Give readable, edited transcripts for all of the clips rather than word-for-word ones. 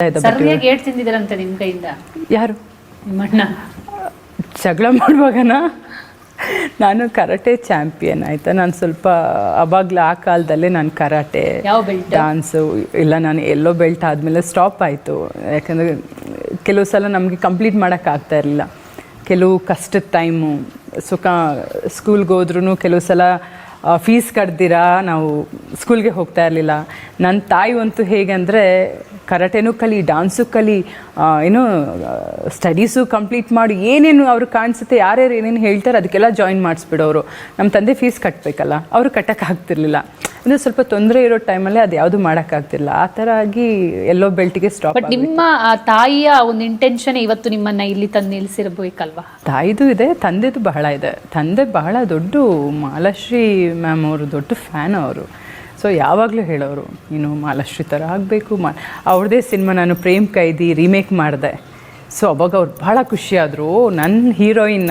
ಸರಿಯಾಗಿ ಏಟ್ ತಿಂದಿದ್ರಂತೆ ನಿಮ್ಮ ಕೈಯಿಂದ. ಯಾರು? ನಿಮ್ಮಣ್ಣ ಜಗಳ ಮಾಡುವಾಗನ ನಾನು ಕರಾಟೆ ಚಾಂಪಿಯನ್ ಆಯಿತಾ. ನಾನು ಸ್ವಲ್ಪ ಅವಾಗಲೇ ಆ ಕಾಲದಲ್ಲೇ ನಾನು ಕರಾಟೆ, ಯಾವ ಬೆಲ್ಟ್? ಡಾನ್ಸು ಇಲ್ಲ. ನಾನು ಎಲ್ಲೋ ಬೆಲ್ಟ್ ಆದಮೇಲೆ ಸ್ಟಾಪ್ ಆಯಿತು. ಯಾಕಂದರೆ ಕೆಲವು ಸಲ ನಮಗೆ ಕಂಪ್ಲೀಟ್ ಮಾಡೋಕ್ಕಾಗ್ತಾ ಇರಲಿಲ್ಲ. ಕೆಲವು ಕಷ್ಟದ ಟೈಮು. ಸ್ಕೂಲ್ಗೆ ಹೋದ್ರೂ ಕೆಲವು ಸಲ ಫೀಸ್ ಕಟ್ದಿರಾ ನಾವು ಸ್ಕೂಲ್ಗೆ ಹೋಗ್ತಾ ಇರಲಿಲ್ಲ. ನನ್ನ ತಾಯಿ ಅಂತೂ ಹೇಗೆ ಅಂದರೆ ಕರಾಟೆನೂ ಕಲಿ, ಡಾನ್ಸು ಕಲಿ, ಏನೋ ಸ್ಟಡೀಸು ಕಂಪ್ಲೀಟ್ ಮಾಡಿ ಏನೇನು ಅವ್ರಿಗೆ ಕಾಣಿಸುತ್ತೆ, ಯಾರ್ಯಾರು ಏನೇನು ಹೇಳ್ತಾರೆ ಅದಕ್ಕೆಲ್ಲ ಜಾಯಿನ್ ಮಾಡಿಸ್ಬಿಡೋರು. ನಮ್ಮ ತಂದೆ ಫೀಸ್ ಕಟ್ಟಬೇಕಲ್ಲ, ಅವರು ಕಟ್ಟೋಕ್ಕಾಗ್ತಿರ್ಲಿಲ್ಲ. ಅಂದರೆ ಸ್ವಲ್ಪ ತೊಂದರೆ ಇರೋ ಟೈಮಲ್ಲೇ ಅದು ಯಾವುದು ಮಾಡೋಕ್ಕಾಗ್ತಿಲ್ಲ. ಆ ಥರ ಆಗಿ ಎಲ್ಲೋ ಬೆಲ್ಟಿಗೆ ಸ್ಟಾಪ್. ಬಟ್ ನಿಮ್ಮ ತಾಯಿಯ ಒಂದು ಇಂಟೆನ್ಷನ್ ಇವತ್ತು ನಿಮ್ಮನ್ನು ಇಲ್ಲಿ ತಂದು ನಿಲ್ಲಿಸಿರ್ಬೇಕಲ್ವಾ? ತಾಯಿದು ಇದೆ, ತಂದೆದು ಬಹಳ ಇದೆ. ತಂದೆ ಬಹಳ ದೊಡ್ಡ ಮಾಲಾಶ್ರೀ ಮ್ಯಾಮ್ ಅವರು ದೊಡ್ಡ ಫ್ಯಾನ್ ಅವರು. ಸೊ ಯಾವಾಗಲೂ ಹೇಳೋರು, ನೀನು ಮಾಲಾಶ್ರೀ ಥರ ಆಗಬೇಕು. ಅವ್ರದ್ದೇ ಸಿನಿಮಾ ನಾನು ಪ್ರೇಮ್ ಕೈದಿ ರೀಮೇಕ್ ಮಾಡಿದೆ. ಸೊ ಅವಾಗ ಅವ್ರು ಭಾಳ ಖುಷಿಯಾದರು. ನನ್ನ ಹೀರೋಯಿನ್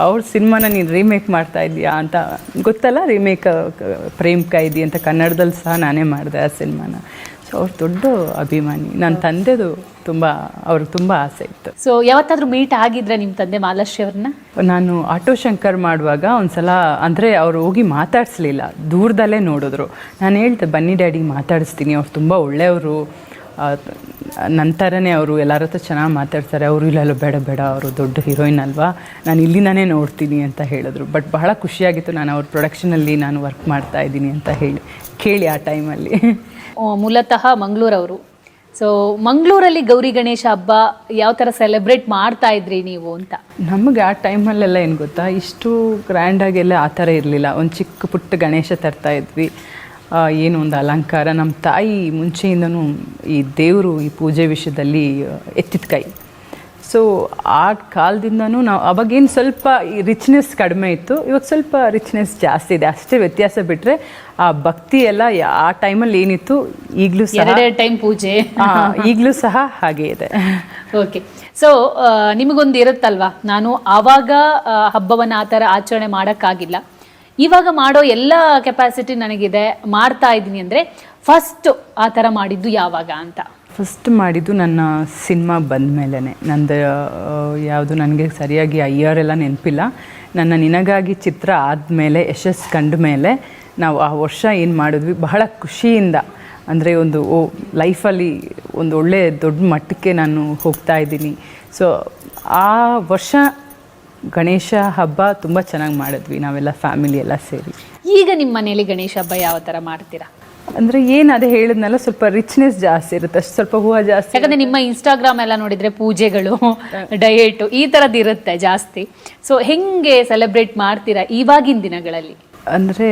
ಅವ್ರ ಸಿನಿಮಾನ ನೀನು ರೀಮೇಕ್ ಮಾಡ್ತಾ ಇದೆಯಾ ಅಂತ ಗೊತ್ತಲ್ಲ. ರೀಮೇಕ್ ಪ್ರೇಮ್ ಕೈದಿ ಅಂತ ಕನ್ನಡದಲ್ಲಿ ಸಹ ನಾನೇ ಮಾಡಿದೆ ಆ ಸಿನಿಮಾನ. ಸೊ ಅವ್ರು ದೊಡ್ಡ ಅಭಿಮಾನಿ. ನನ್ನ ತಂದೆದು ಅವ್ರಿಗೆ ತುಂಬ ಆಸೆ ಇತ್ತು. ಸೊ ಯಾವತ್ತಾದರೂ ಮೀಟ್ ಆಗಿದ್ರೆ ನಿಮ್ಮ ತಂದೆ ಮಾಲಾಶ್ರೀ ಅವ್ರನ್ನ? ನಾನು ಆಟೋ ಶಂಕರ್ ಮಾಡುವಾಗ ಒಂದ್ಸಲ ಅಂದರೆ ಅವರು ಹೋಗಿ ಮಾತಾಡಿಸ್ಲಿಲ್ಲ, ದೂರದಲ್ಲೇ ನೋಡಿದ್ರು. ನಾನು ಹೇಳ್ದೆ ಬನ್ನಿ ಡ್ಯಾಡಿ ಮಾತಾಡಿಸ್ತೀನಿ, ಅವ್ರು ತುಂಬ ಒಳ್ಳೆಯವರು, ನಂತರನೇ ಅವರು ಎಲ್ಲರ ಹತ್ರ ಚೆನ್ನಾಗಿ ಮಾತಾಡ್ತಾರೆ. ಅವರು ಇಲ್ಲ ಬೇಡ ಬೇಡ, ಅವರು ದೊಡ್ಡ ಹೀರೋಯಿನ್ ಅಲ್ವಾ, ನಾನು ಇಲ್ಲಿಂದಾನೇ ನೋಡ್ತೀನಿ ಅಂತ ಹೇಳಿದ್ರು. ಬಟ್ ಬಹಳ ಖುಷಿಯಾಗಿತ್ತು ನಾನು ಅವ್ರ ಪ್ರೊಡಕ್ಷನಲ್ಲಿ ನಾನು ವರ್ಕ್ ಮಾಡ್ತಾ ಇದ್ದೀನಿ ಅಂತ ಕೇಳಿ ಆ ಟೈಮಲ್ಲಿ. ಮೂಲತಃ ಮಂಗಳೂರವರು. ಸೊ ಮಂಗಳೂರಲ್ಲಿ ಗೌರಿ ಗಣೇಶ ಹಬ್ಬ ಯಾವ ಥರ ಸೆಲೆಬ್ರೇಟ್ ಮಾಡ್ತಾ ಇದ್ರಿ ನೀವು ಅಂತ? ನಮಗೆ ಆ ಟೈಮಲ್ಲೆಲ್ಲ ಏನು ಗೊತ್ತಾ, ಇಷ್ಟು ಗ್ರ್ಯಾಂಡಾಗೆಲ್ಲ ಆ ಥರ ಇರಲಿಲ್ಲ. ಒಂದು ಚಿಕ್ಕ ಪುಟ್ಟ ಗಣೇಶ ತರ್ತಾ ಇದ್ವಿ, ಏನು ಒಂದು ಅಲಂಕಾರ. ನಮ್ಮ ತಾಯಿ ಮುಂಚೆಯಿಂದನೂ ಈ ದೇವರು ಈ ಪೂಜೆ ವಿಷಯದಲ್ಲಿ ಎತ್ತಿದ ಕೈ. ಸೊ ಆ ಕಾಲದಿಂದನೂ ನಾವು ಅವಾಗೇನು ಸ್ವಲ್ಪ ರಿಚ್ನೆಸ್ ಕಡಿಮೆ ಇತ್ತು, ಇವಾಗ ಸ್ವಲ್ಪ ರಿಚ್ನೆಸ್ ಜಾಸ್ತಿ ಇದೆ, ಅಷ್ಟೇ ವ್ಯತ್ಯಾಸ. ಬಿಟ್ಟರೆ ಆ ಭಕ್ತಿ ಎಲ್ಲ ಆ ಟೈಮಲ್ಲಿ ಏನಿತ್ತು ಈಗಲೂ ಸಹ ಟೈಮ್ ಪೂಜೆ ಈಗಲೂ ಸಹ ಹಾಗೆ ಇದೆ. ಓಕೆ. ಸೊ ನಿಮಗೊಂದು ಇರುತ್ತಲ್ವಾ, ನಾನು ಆವಾಗ ಹಬ್ಬವನ್ನು ಆ ಥರ ಆಚರಣೆ ಮಾಡೋಕ್ಕಾಗಿಲ್ಲ, ಇವಾಗ ಮಾಡೋ ಎಲ್ಲ ಕೆಪಾಸಿಟಿ ನನಗಿದೆ, ಮಾಡ್ತಾ ಇದ್ದೀನಿ ಅಂದರೆ ಫಸ್ಟ್ ಆ ಥರ ಮಾಡಿದ್ದು ಯಾವಾಗ ಅಂತ? ಫಸ್ಟ್ ಮಾಡಿದ್ದು ನನ್ನ ಸಿನಿಮಾ ಬಂದ ಮೇಲೇ. ನಂದು ಯಾವುದು ನನಗೆ ಸರಿಯಾಗಿ ಆ ಇಯರ್ ಎಲ್ಲ ನೆನಪಿಲ್ಲ. ನನ್ನ ನಿನಗಾಗಿ ಚಿತ್ರ ಆದಮೇಲೆ, ಯಶಸ್ಸು ಕಂಡ ಮೇಲೆ ನಾವು ಆ ವರ್ಷ ಏನು ಮಾಡಿದ್ವಿ ಬಹಳ ಖುಷಿಯಿಂದ. ಅಂದರೆ ಒಂದು ಲೈಫಲ್ಲಿ ಒಂದು ಒಳ್ಳೆ ದೊಡ್ಡ ಮಟ್ಟಕ್ಕೆ ನಾನು ಹೋಗ್ತಾ ಇದ್ದೀನಿ. ಸೊ ಆ ವರ್ಷ ಗಣೇಶ ಹಬ್ಬ ತುಂಬ ಚೆನ್ನಾಗಿ ಮಾಡಿದ್ವಿ ನಾವೆಲ್ಲ ಫ್ಯಾಮಿಲಿ ಎಲ್ಲ ಸೇರಿ. ಈಗ ನಿಮ್ಮ ಮನೇಲಿ ಗಣೇಶ ಹಬ್ಬ ಯಾವ ಥರ ಮಾಡ್ತೀರಾ? ಅಂದರೆ ಏನು ಅದೇ ಹೇಳಿದ್ನಲ್ಲ, ಸ್ವಲ್ಪ ರಿಚ್ನೆಸ್ ಜಾಸ್ತಿ ಇರುತ್ತೆ, ಅಷ್ಟು ಸ್ವಲ್ಪ ಹೂವು ಜಾಸ್ತಿ. ಯಾಕಂದರೆ ನಿಮ್ಮ ಇನ್ಸ್ಟಾಗ್ರಾಮ್ ಎಲ್ಲ ನೋಡಿದರೆ ಪೂಜೆಗಳು, ಡಯೇಟು ಈ ಥರದ್ದು ಇರುತ್ತೆ ಜಾಸ್ತಿ. ಸೊ ಹೆಂಗೆ ಸೆಲೆಬ್ರೇಟ್ ಮಾಡ್ತೀರಾ ಇವಾಗಿನ ದಿನಗಳಲ್ಲಿ? ಅಂದರೆ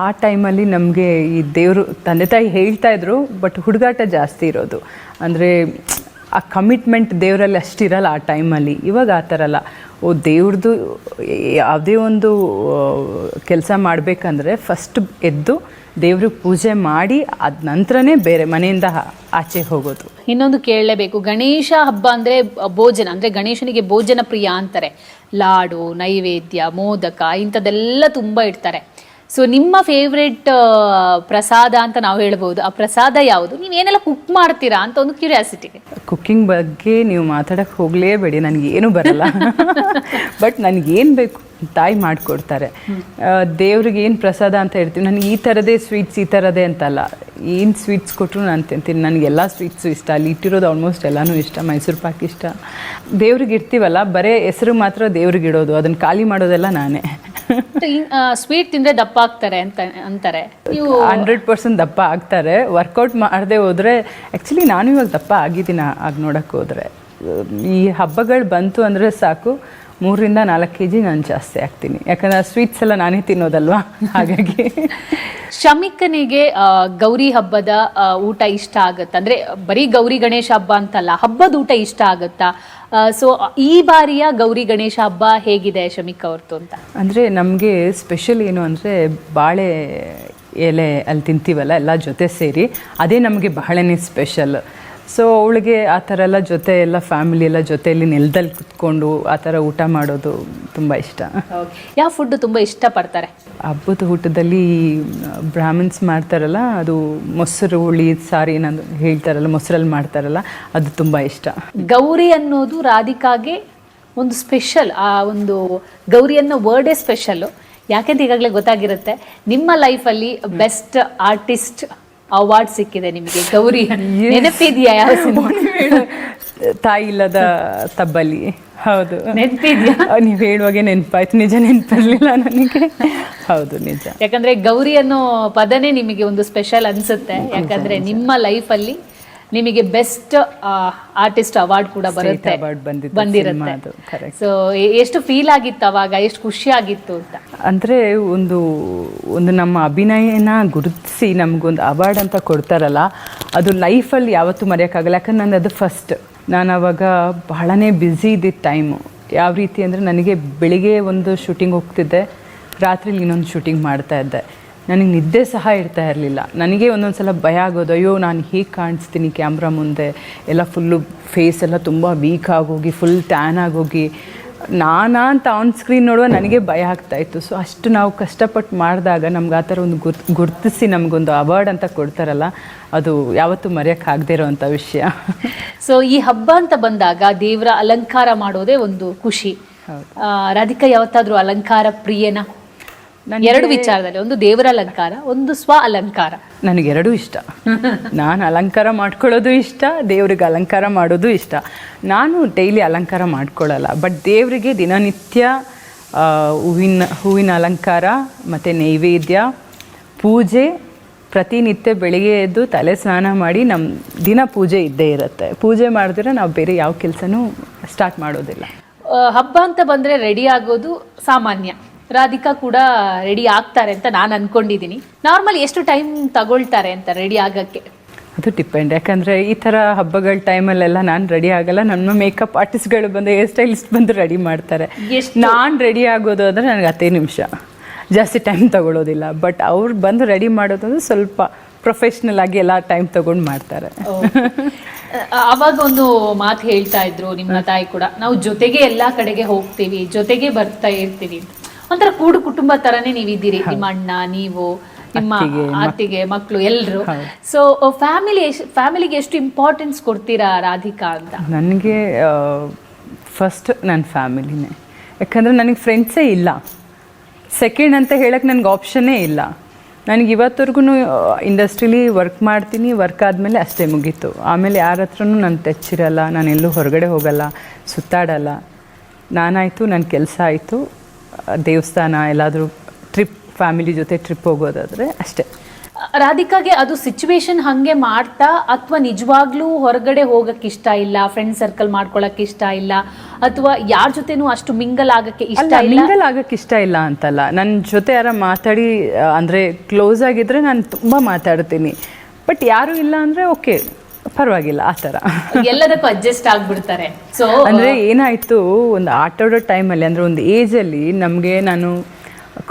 ಆ ಟೈಮಲ್ಲಿ ನಮಗೆ ಈ ದೇವರು ತಂದೆ ತಾಯಿ ಹೇಳ್ತಾ ಇದ್ರು, ಬಟ್ ಹುಡುಗಾಟ ಜಾಸ್ತಿ ಇರೋದು. ಅಂದರೆ ಆ ಕಮಿಟ್ಮೆಂಟ್ ದೇವರಲ್ಲಿ ಅಷ್ಟಿರಲ್ಲ ಆ ಟೈಮಲ್ಲಿ. ಇವಾಗ ಆ ಥರ ಅಲ್ಲ. ದೇವ್ರದ್ದು ಯಾವುದೇ ಒಂದು ಕೆಲಸ ಮಾಡಬೇಕಂದ್ರೆ ಫಸ್ಟ್ ಎದ್ದು ದೇವ್ರಿಗೆ ಪೂಜೆ ಮಾಡಿ ಅದ ನಂತರನೇ ಬೇರೆ ಮನೆಯಿಂದ ಆಚೆ ಹೋಗೋದು. ಇನ್ನೊಂದು ಕೇಳಲೇಬೇಕು, ಗಣೇಶ ಹಬ್ಬ ಅಂದರೆ ಭೋಜನ, ಅಂದರೆ ಗಣೇಶನಿಗೆ ಭೋಜನ ಪ್ರಿಯ ಅಂತಾರೆ. ಲಾಡು, ನೈವೇದ್ಯ, ಮೋದಕ ಇಂಥದ್ದೆಲ್ಲ ತುಂಬ ಇಡ್ತಾರೆ. ಸೊ ನಿಮ್ಮ ಫೇವ್ರೆಟ್ ಪ್ರಸಾದ ಅಂತ ನಾವು ಹೇಳ್ಬೋದು, ಆ ಪ್ರಸಾದ ಯಾವುದು? ನೀವೇನೆಲ್ಲ ಕುಕ್ ಮಾಡ್ತೀರಾ ಅಂತ ಒಂದು ಕ್ಯೂರಿಯಾಸಿಟಿ. ಕುಕ್ಕಿಂಗ್ ಬಗ್ಗೆ ನೀವು ಮಾತಾಡೋಕ್ಕೆ ಹೋಗಲೇಬೇಡಿ, ನನಗೇನು ಬರಲ್ಲ. ಬಟ್ ನನಗೇನು ಬೇಕು ತಾಯಿ ಮಾಡಿಕೊಡ್ತಾರೆ. ದೇವ್ರಿಗೆ ಏನು ಪ್ರಸಾದ ಅಂತ ಹೇಳ್ತೀವಿ, ನನಗೆ ಈ ಥರದೇ ಸ್ವೀಟ್ಸ್ ಈ ಥರದೇ ಅಂತಲ್ಲ, ಏನು ಸ್ವೀಟ್ಸ್ ಕೊಟ್ಟರು ನಾನು ತಿಂತೀನಿ. ನನಗೆಲ್ಲ ಸ್ವೀಟ್ಸು ಇಷ್ಟ, ಅಲ್ಲಿ ಇಟ್ಟಿರೋದು ಆಲ್ಮೋಸ್ಟ್ ಎಲ್ಲನೂ ಇಷ್ಟ. ಮೈಸೂರು ಪಾಕ್ ಇಷ್ಟ. ದೇವ್ರಿಗೆ ಇಡ್ತೀವಲ್ಲ, ಬರೀ ಹೆಸರು ಮಾತ್ರ ದೇವ್ರಿಗೆ ಇಡೋದು, ಅದನ್ನು ಖಾಲಿ ಮಾಡೋದೆಲ್ಲ ನಾನೇ. ಸ್ವೀಟ್ ತಿಂದರೆ ದಪ್ಪ ಆಗ್ತಾರೆ ಅಂತ ಅಂತಾರೆ. ನೀವು 100% ದಪ್ಪ ಆಗ್ತಾರೆ. ವರ್ಕೌಟ್ ಮಾಡದೆ ಹೋದರೆ. ಆ್ಯಕ್ಚುಲಿ ನಾನು ಇವಾಗ ದಪ್ಪ ಆಗಿದ್ದೀನಿ ಆಗ ನೋಡೋಕ್ಕೆ ಹೋದರೆ. ಈ ಹಬ್ಬಗಳು ಬಂತು ಅಂದರೆ ಸಾಕು 3-4 kg ನಾನು ಜಾಸ್ತಿ ಆಗ್ತೀನಿ. ಯಾಕಂದರೆ ಸ್ವೀಟ್ಸ್ ಎಲ್ಲ ನಾನೇ ತಿನ್ನೋದಲ್ವಾ, ಹಾಗಾಗಿ. ಶಮಿಕನಿಗೆ ಗೌರಿ ಹಬ್ಬದ ಊಟ ಇಷ್ಟ ಆಗುತ್ತಾ? ಅಂದರೆ ಬರೀ ಗೌರಿ ಗಣೇಶ ಹಬ್ಬ ಅಂತಲ್ಲ, ಹಬ್ಬದ ಊಟ ಇಷ್ಟ ಆಗುತ್ತಾ? ಸೊ ಈ ಬಾರಿಯ ಗೌರಿ ಗಣೇಶ ಹಬ್ಬ ಹೇಗಿದೆ ಶಮಿಕ್ ಅವ್ರದ್ದು ಅಂತ? ಅಂದರೆ ನಮಗೆ ಸ್ಪೆಷಲ್ ಏನು ಅಂದರೆ ಬಾಳೆ ಎಲೆ ಅಲ್ಲಿ ತಿಂತೀವಲ್ಲ ಎಲ್ಲ ಜೊತೆ ಸೇರಿ, ಅದೇ ನಮಗೆ ಬಹಳನೇ ಸ್ಪೆಷಲ್. ಸೊ ಅವಳಿಗೆ ಆ ಥರ ಎಲ್ಲ ಜೊತೆ ಎಲ್ಲ ಫ್ಯಾಮಿಲಿ ಎಲ್ಲ ಜೊತೆಯಲ್ಲಿ ನೆಲದಲ್ಲಿ ಕುತ್ಕೊಂಡು ಆ ಥರ ಊಟ ಮಾಡೋದು ತುಂಬ ಇಷ್ಟ. ಯಾವ ಫುಡ್ ತುಂಬ ಇಷ್ಟಪಡ್ತಾರೆ? ಹಬ್ಬದ ಊಟದಲ್ಲಿ ಬ್ರಾಹ್ಮಿನ್ಸ್ ಮಾಡ್ತಾರಲ್ಲ, ಅದು ಮೊಸರು ಹುಳಿ ಸಾರಿ ಏನಂದು ಹೇಳ್ತಾರಲ್ಲ, ಮೊಸರಲ್ಲಿ ಮಾಡ್ತಾರಲ್ಲ, ಅದು ತುಂಬ ಇಷ್ಟ. ಗೌರಿ ಅನ್ನೋದು ರಾಧಿಕಾಗೆ ಒಂದು ಸ್ಪೆಷಲ್. ಆ ಒಂದು ಗೌರಿ ಅನ್ನೋ ವರ್ಡೇ ಸ್ಪೆಷಲ್ಲು. ಯಾಕೆಂತ ಈಗಾಗಲೇ ಗೊತ್ತಾಗಿರುತ್ತೆ, ನಿಮ್ಮ ಲೈಫಲ್ಲಿ ಬೆಸ್ಟ್ ಆರ್ಟಿಸ್ಟ್ ಅವಾರ್ಡ್ ಸಿಕ್ಕಿದೆ ನಿಮಗೆ. ಗೌರಿ ನೆನಪಿದೆಯಾ? ಯಾವ ಸಿನಿಮಾ? ತಾಯಿ ಇಲ್ಲದ ತಬ್ಬಲಿ. ಹೌದು, ನೆನಪಿದ್ಯಾ? ನೀವು ಹೇಳುವಾಗೆ ನೆನಪಾಯ್ತು, ನಿಜ ನೆನಪಿರಲಿಲ್ಲ ನನಗೆ. ಹೌದು ನಿಜ. ಯಾಕಂದ್ರೆ ಗೌರಿ ಅನ್ನೋ ಪದನೇ ನಿಮಗೆ ಒಂದು ಸ್ಪೆಷಲ್ ಅನ್ಸುತ್ತೆ. ಯಾಕಂದ್ರೆ ನಿಮ್ಮ ಲೈಫಲ್ಲಿ ನಿಮಗೆ ಬೆಸ್ಟ್ ಆರ್ಟಿಸ್ಟ್ ಅವಾರ್ಡ್ ಕೂಡ ಬರುತ್ತೆ, ಬಂದಿರುತ್ತೆ. ಸೊ ಎಷ್ಟು ಫೀಲ್ ಆಗಿತ್ತು ಅವಾಗ, ಎಷ್ಟು ಖುಷಿ ಆಗಿತ್ತು ಅಂತ? ಅಂದರೆ ಒಂದು ನಮ್ಮ ಅಭಿನಯನ ಗುರುತಿಸಿ ನಮಗೊಂದು ಅವಾರ್ಡ್ ಅಂತ ಕೊಡ್ತಾರಲ್ಲ, ಅದು ಲೈಫಲ್ಲಿ ಯಾವತ್ತೂ ಮರೆಯೋಕ್ಕಾಗಲ್ಲ. ಯಾಕಂದ್ರೆ ನಾನು ಅದು ಫಸ್ಟ್, ನಾನು ಆವಾಗ ಬಹಳನೇ ಬ್ಯುಸಿ ಇದ್ದಿದ್ದ ಟೈಮು. ಯಾವ ರೀತಿ ಅಂದರೆ, ನನಗೆ ಬೆಳಿಗ್ಗೆ ಒಂದು ಶೂಟಿಂಗ್ ಹೋಗ್ತಿದ್ದೆ, ರಾತ್ರಿಲಿ ಇನ್ನೊಂದು ಶೂಟಿಂಗ್ ಮಾಡ್ತಾಯಿದ್ದೆ. ನನಗೆ ನಿದ್ದೆ ಸಹ ಇರ್ತಾ ಇರಲಿಲ್ಲ. ನನಗೆ ಒಂದೊಂದು ಸಲ ಭಯ ಆಗೋದು, ಅಯ್ಯೋ ನಾನು ಹೀಗೆ ಕಾಣಿಸ್ತೀನಿ ಕ್ಯಾಮ್ರಾ ಮುಂದೆ, ಎಲ್ಲ ಫುಲ್ಲು ಫೇಸ್ ಎಲ್ಲ ತುಂಬ ವೀಕ್ ಆಗೋಗಿ, ಫುಲ್ ಟ್ಯಾನ್ ಆಗೋಗಿ ನಾನಾ ಅಂತ ಆನ್ ಸ್ಕ್ರೀನ್ ನೋಡುವ ನನಗೆ ಭಯ ಆಗ್ತಾಯಿತ್ತು. ಸೊ ಅಷ್ಟು ನಾವು ಕಷ್ಟಪಟ್ಟು ಮಾಡಿದಾಗ ನಮ್ಗೆ ಆ ಥರ ಒಂದು ಗುರ್ತಿಸಿ ನಮಗೊಂದು ಅವಾರ್ಡ್ ಅಂತ ಕೊಡ್ತಾರಲ್ಲ, ಅದು ಯಾವತ್ತೂ ಮರೆಯೋಕ್ಕಾಗದೇ ಇರೋವಂಥ ವಿಷಯ. ಸೊ ಈ ಹಬ್ಬ ಅಂತ ಬಂದಾಗ ದೇವರ ಅಲಂಕಾರ ಮಾಡೋದೇ ಒಂದು ಖುಷಿ. ರಾಧಿಕಾ ಯಾವತ್ತಾದರೂ ಅಲಂಕಾರ ಪ್ರಿಯನ? ಎರಡು ವಿಚಾರದಲ್ಲಿ, ಒಂದು ದೇವರ ಅಲಂಕಾರ, ಒಂದು ಸ್ವ ಅಲಂಕಾರ. ನನಗೆರಡೂ ಇಷ್ಟ. ನಾನು ಅಲಂಕಾರ ಮಾಡ್ಕೊಳ್ಳೋದು ಇಷ್ಟ, ದೇವ್ರಿಗೆ ಅಲಂಕಾರ ಮಾಡೋದು ಇಷ್ಟ. ನಾನು ಡೈಲಿ ಅಲಂಕಾರ ಮಾಡ್ಕೊಳ್ಳಲ್ಲ, ಬಟ್ ದೇವರಿಗೆ ದಿನನಿತ್ಯ ಹೂವಿನ ಅಲಂಕಾರ ಮತ್ತು ನೈವೇದ್ಯ, ಪೂಜೆ, ಪ್ರತಿನಿತ್ಯ ಬೆಳಿಗ್ಗೆ ಎದ್ದು ತಲೆ ಸ್ನಾನ ಮಾಡಿ ನಮ್ಮ ದಿನ ಪೂಜೆ ಇದ್ದೇ ಇರುತ್ತೆ. ಪೂಜೆ ಮಾಡಿದ್ರೆ ನಾವು ಬೇರೆ ಯಾವ ಕೆಲಸನೂ ಸ್ಟಾರ್ಟ್ ಮಾಡೋದಿಲ್ಲ. ಹಬ್ಬ ಅಂತ ಬಂದರೆ ರೆಡಿ ಆಗೋದು ಸಾಮಾನ್ಯ. ರಾಧಿಕಾ ಕೂಡ ರೆಡಿ ಆಗ್ತಾರೆ ಅಂತ ನಾನು ಅನ್ಕೊಂಡಿದ್ದೀನಿ. ನಾರ್ಮಲ್ ಎಷ್ಟು ಟೈಮ್ ತಗೊಳ್ತಾರೆ ಅಂತ ರೆಡಿ ಆಗೋಕ್ಕೆ? ಅದು ಡಿಪೆಂಡ್. ಯಾಕಂದರೆ ಈ ಥರ ಹಬ್ಬಗಳ ಟೈಮಲ್ಲೆಲ್ಲ ನಾನು ರೆಡಿ ಆಗಲ್ಲ, ನಮ್ಮ ಮೇಕಪ್ ಆರ್ಟಿಸ್ಟ್ಗಳು ಬಂದು, ಹೇರ್ ಸ್ಟೈಲಿಸ್ಟ್ ಬಂದು ರೆಡಿ ಮಾಡ್ತಾರೆ. ನಾನು ರೆಡಿ ಆಗೋದು ಅಂದರೆ ನನಗೆ 10 ನಿಮಿಷ, ಜಾಸ್ತಿ ಟೈಮ್ ತಗೊಳ್ಳೋದಿಲ್ಲ. ಬಟ್ ಅವ್ರು ಬಂದು ರೆಡಿ ಮಾಡೋದು ಸ್ವಲ್ಪ ಪ್ರೊಫೆಷ್ನಲ್ ಆಗಿ ಎಲ್ಲ ಟೈಮ್ ತಗೊಂಡು ಮಾಡ್ತಾರೆ. ಅವಾಗ ಒಂದು ಮಾತು ಹೇಳ್ತಾ ಇದ್ರು ನಿಮ್ಮ ತಾಯಿ ಕೂಡ, ನಾವು ಜೊತೆಗೆ ಎಲ್ಲ ಕಡೆಗೆ ಹೋಗ್ತೀವಿ, ಜೊತೆಗೆ ಬರ್ತಾ ಇರ್ತೀವಿ, ಒಂಥರ ಕೂಡು ಕುಟುಂಬ ತರನೇ ನೀವಿದ್ದೀರಿ. ನಿಮ್ಮ ಅಣ್ಣ, ನೀವು, ನಿಮ್ಮ ಅತ್ತಿಗೆ, ಮಕ್ಕಳು ಎಲ್ಲರೂ. ಸೊ ಫ್ಯಾಮಿಲಿಗೆ ಎಷ್ಟು ಇಂಪಾರ್ಟೆನ್ಸ್ ಕೊಡ್ತೀರಾ ರಾಧಿಕಾ ಅಂತ? ನನಗೆ ಫಸ್ಟ್ ನನ್ನ ಫ್ಯಾಮಿಲಿನೇ. ಯಾಕಂದರೆ ನನಗೆ ಫ್ರೆಂಡ್ಸೇ ಇಲ್ಲ. ಸೆಕೆಂಡ್ ಅಂತ ಹೇಳಕ್ಕೆ ನನಗೆ ಆಪ್ಷನ್ನೇ ಇಲ್ಲ. ನನಗೆ ಇವತ್ತವರೆಗೂ ಇಂಡಸ್ಟ್ರೀಲಿ ವರ್ಕ್ ಮಾಡ್ತೀನಿ, ವರ್ಕ್ ಆದಮೇಲೆ ಅಷ್ಟೇ ಮುಗೀತು. ಆಮೇಲೆ ಯಾರ ಹತ್ರನೂ ನಾನು ಟಚ್ಚಿರಲ್ಲ, ನಾನು ಎಲ್ಲೂ ಹೊರಗಡೆ ಹೋಗಲ್ಲ, ಸುತ್ತಾಡಲ್ಲ. ನಾನಾಯಿತು, ನನ್ನ ಕೆಲಸ ಆಯಿತು, ದೇವಸ್ಥಾನ ಎಲ್ಲಾದರೂ ಟ್ರಿಪ್, ಫ್ಯಾಮಿಲಿ ಜೊತೆ ಟ್ರಿಪ್ ಹೋಗೋದಾದರೆ ಅಷ್ಟೇ. ರಾಧಿಕಾಗೆ ಅದು ಸಿಚುವೇಶನ್ ಹಾಗೆ ಮಾಡ್ತಾ, ಅಥವಾ ನಿಜವಾಗ್ಲೂ ಹೊರಗಡೆ ಹೋಗಕ್ಕೆ ಇಷ್ಟ ಇಲ್ಲ, ಫ್ರೆಂಡ್ ಸರ್ಕಲ್ ಮಾಡ್ಕೊಳಕ್ಕೆ ಇಷ್ಟ ಇಲ್ಲ, ಅಥವಾ ಯಾರ ಜೊತೆನೂ ಅಷ್ಟು ಮಿಂಗಲ್ ಆಗಕ್ಕೆ ಇಷ್ಟ ಇಲ್ಲ? ಮಿಂಗಲ್ ಆಗಕ್ಕೆ ಇಷ್ಟ ಇಲ್ಲ ಅಂತಲ್ಲ, ನನ್ನ ಜೊತೆ ಯಾರ ಮಾತಾಡಿ ಅಂದರೆ ಕ್ಲೋಸ್ ಆಗಿದ್ರೆ ನಾನು ತುಂಬ ಮಾತಾಡ್ತೀನಿ. ಬಟ್ ಯಾರೂ ಇಲ್ಲ ಅಂದರೆ ಓಕೆ, ಪರವಾಗಿಲ್ಲ, ಆ ಥರ ಎಲ್ಲದಕ್ಕೂ ಅಡ್ಜಸ್ಟ್ ಆಗಿಬಿಡ್ತಾರೆ. ಸೊ ಅಂದರೆ ಏನಾಯಿತು, ಒಂದು ಆಟಾಡೋ ಟೈಮಲ್ಲಿ, ಅಂದರೆ ಒಂದು ಏಜಲ್ಲಿ ನಮಗೆ, ನಾನು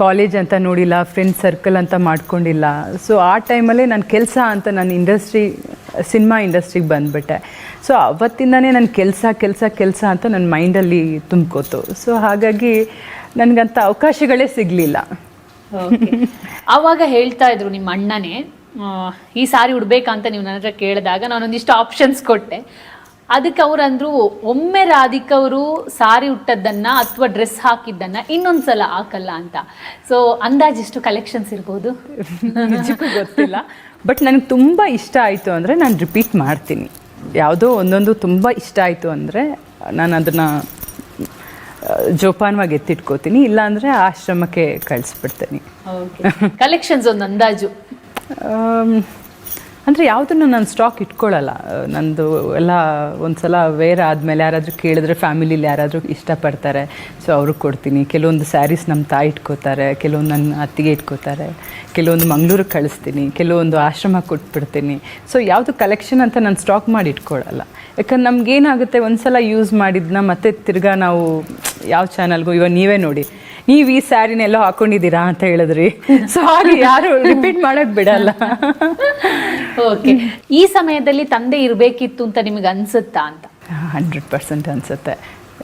ಕಾಲೇಜ್ ಅಂತ ನೋಡಿಲ್ಲ, ಫ್ರೆಂಡ್ ಸರ್ಕಲ್ ಅಂತ ಮಾಡ್ಕೊಂಡಿಲ್ಲ. ಸೊ ಆ ಟೈಮಲ್ಲೇ ನಾನು ಕೆಲಸ ಅಂತ ನಾನು ಸಿನಿಮಾ ಇಂಡಸ್ಟ್ರಿಗೆ ಬಂದುಬಿಟ್ಟೆ. ಸೊ ಅವತ್ತಿಂದನೇ ನನ್ನ ಕೆಲಸ ಅಂತ ನನ್ನ ಮೈಂಡಲ್ಲಿ ತುಂಬ್ಕೋತು. ಸೊ ಹಾಗಾಗಿ ನನಗಂಥ ಅವಕಾಶಗಳೇ ಸಿಗಲಿಲ್ಲ. ಆವಾಗ ಹೇಳ್ತಾ ಇದ್ರು ನಿಮ್ಮ ಅಣ್ಣನೇ, ಈ ಸಾರಿ ಉಡ್ಬೇಕಂತ ನೀವು ನನ್ನ ಹತ್ರ ಕೇಳಿದಾಗ ನಾನೊಂದಿಷ್ಟು ಆಪ್ಷನ್ಸ್ ಕೊಟ್ಟೆ. ಅದಕ್ಕೆ ಅವ್ರು ಅಂದ್ರು, ಒಮ್ಮೆ ರಾಧಿಕಾ ಅವರು ಸಾರಿ ಉಟ್ಟದ್ದನ್ನ ಅಥವಾ ಡ್ರೆಸ್ ಹಾಕಿದ್ದನ್ನ ಇನ್ನೊಂದ್ಸಲ ಹಾಕಲ್ಲ ಅಂತ. ಸೊ ಅಂದಾಜಿಷ್ಟು ಕಲೆಕ್ಷನ್ಸ್ ಇರ್ಬೋದು? ನಿಜಕ್ಕೂ ಗೊತ್ತಿಲ್ಲ, ಬಟ್ ನನಗೆ ತುಂಬ ಇಷ್ಟ ಆಯಿತು ಅಂದರೆ ನಾನು ರಿಪೀಟ್ ಮಾಡ್ತೀನಿ. ಯಾವುದೋ ಒಂದೊಂದು ತುಂಬ ಇಷ್ಟ ಆಯಿತು ಅಂದರೆ ನಾನು ಅದನ್ನು ಜೋಪಾನವಾಗಿ ಎತ್ತಿಟ್ಕೋತೀನಿ, ಇಲ್ಲಾಂದರೆ ಆಶ್ರಮಕ್ಕೆ ಕಳಿಸ್ಬಿಡ್ತೀನಿ. ಕಲೆಕ್ಷನ್ಸ್ ಒಂದು ಅಂದಾಜು ಅಂದರೆ ಯಾವುದನ್ನು ನಾನು ಸ್ಟಾಕ್ ಇಟ್ಕೊಳ್ಳಲ್ಲ. ನಂದು ಎಲ್ಲ ಒಂದು ಸಲ ವೇರ್ ಆದಮೇಲೆ ಯಾರಾದರೂ ಕೇಳಿದ್ರೆ, ಫ್ಯಾಮಿಲಿಲಿ ಯಾರಾದರೂ ಇಷ್ಟಪಡ್ತಾರೆ, ಸೊ ಅವ್ರಿಗೆ ಕೊಡ್ತೀನಿ. ಕೆಲವೊಂದು ಸ್ಯಾರೀಸ್ ನಮ್ಮ ತಾಯಿ ಇಟ್ಕೋತಾರೆ, ಕೆಲವೊಂದು ನನ್ನ ಅತ್ತಿಗೆ ಇಟ್ಕೋತಾರೆ, ಕೆಲವೊಂದು ಮಂಗಳೂರಿಗೆ ಕಳಿಸ್ತೀನಿ, ಕೆಲವೊಂದು ಆಶ್ರಮಕ್ಕೆ ಕೊಟ್ಬಿಡ್ತೀನಿ. ಸೊ ಯಾವುದು ಕಲೆಕ್ಷನ್ ಅಂತ ನಾನು ಸ್ಟಾಕ್ ಮಾಡಿ ಇಟ್ಕೊಳ್ಳಲ್ಲ. ಯಾಕಂದ್ರೆ ನಮಗೇನಾಗುತ್ತೆ, ಒಂದು ಸಲ ಯೂಸ್ ಮಾಡಿದ್ನ ಮತ್ತೆ ತಿರ್ಗಾ ನಾವು ಯಾವ ಚಾನಲ್ಗೂ, ಇವಾಗ ನೀವೇ ನೋಡಿ, ನೀವು ಈ ಸ್ಯಾರಿನೆಲ್ಲೋ ಹಾಕೊಂಡಿದ್ದೀರಾ ಅಂತ ಹೇಳಿದ್ರಿ. ಸೊ ಹಾಗೆ ಯಾರು ರಿಪೀಟ್ ಮಾಡಕ್ ಬಿಡಲ್ಲ. ಓಕೆ, ಈ ಸಮಯದಲ್ಲಿ ತಂದೆ ಇರಬೇಕಿತ್ತು ಅಂತ ನಿಮಗೆ ಅನ್ಸುತ್ತಾ ಅಂತ? 100% ಅನಿಸುತ್ತೆ.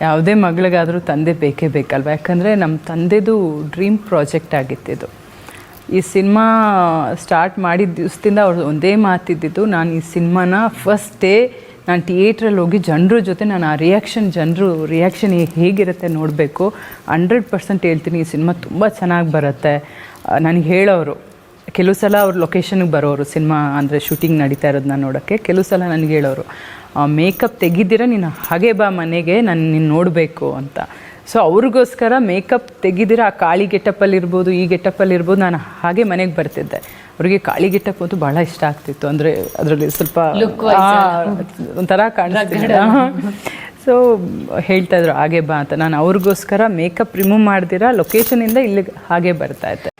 ಯಾವುದೇ ಮಗಳಿಗಾದರೂ ತಂದೆ ಬೇಕೇ ಬೇಕಲ್ವ, ಯಾಕಂದರೆ ನಮ್ಮ ತಂದೆದು ಡ್ರೀಮ್ ಪ್ರಾಜೆಕ್ಟ್ ಆಗಿತ್ತಿದ್ದು. ಈ ಸಿನಿಮಾ ಸ್ಟಾರ್ಟ್ ಮಾಡಿದ ದಿವಸದಿಂದ ಅವ್ರು ಒಂದೇ ಮಾತಿದ್ದಿದ್ದು, ನಾನು ಈ ಸಿನಿಮಾನ ಫಸ್ಟ್ ಡೇ ನಾನು ಥಿಯೇಟ್ರಲ್ಲಿ ಹೋಗಿ ಜನರ ಜೊತೆ ನಾನು ಆ ಜನರು ರಿಯಾಕ್ಷನ್ ಹೇಗಿರುತ್ತೆ ನೋಡಬೇಕು. 100% ಹೇಳ್ತೀನಿ, ಈ ಸಿನಿಮಾ ತುಂಬ ಚೆನ್ನಾಗಿ ಬರುತ್ತೆ. ನನಗೆ ಹೇಳೋರು ಕೆಲವು ಸಲ ಅವ್ರು ಲೊಕೇಶನ್ಗೆ ಬರೋರು, ಸಿನಿಮಾ ಅಂದರೆ ಶೂಟಿಂಗ್ ನಡೀತಾ ಇರೋದನ್ನ ನೋಡೋಕ್ಕೆ. ಕೆಲವು ಸಲ ನನಗೆ ಹೇಳೋರು, ಮೇಕಪ್ ತೆಗಿದ್ದೀರ ನೀನು ಹಾಗೆ ಬಾ ಮನೆಗೆ, ನಾನು ನೀನು ನೋಡಬೇಕು ಅಂತ. ಸೊ ಅವ್ರಿಗೋಸ್ಕರ ಮೇಕಪ್ ತೆಗಿದಿರ ಆ ಕಾಳಿ ಗೆಟಪ್ಪಲ್ಲಿರ್ಬೋದು, ಈ ಗೆಟಪ್ಪಲ್ಲಿರ್ಬೋದು, ನಾನು ಹಾಗೆ ಮನೆಗೆ ಬರ್ತಿದ್ದೆ. ಅವ್ರಿಗೆ ಕಾಳಿ ಗೆಟಪ್ ಅಂತೂ ಭಾಳ ಇಷ್ಟ ಆಗ್ತಿತ್ತು. ಅಂದರೆ ಅದರಲ್ಲಿ ಸ್ವಲ್ಪ ಒಂಥರ ಕಾಣಿಸ್ತಿದ್ದ. ಸೊ ಹೇಳ್ತಾಯಿದ್ರು ಹಾಗೆ ಬಾ ಅಂತ. ನಾನು ಅವ್ರಿಗೋಸ್ಕರ ಮೇಕಪ್ ರಿಮೂವ್ ಮಾಡ್ದಿರ ಲೊಕೇಶನಿಂದ ಇಲ್ಲಿಗೆ ಹಾಗೆ ಬರ್ತಾ ಇದ್ದೆ.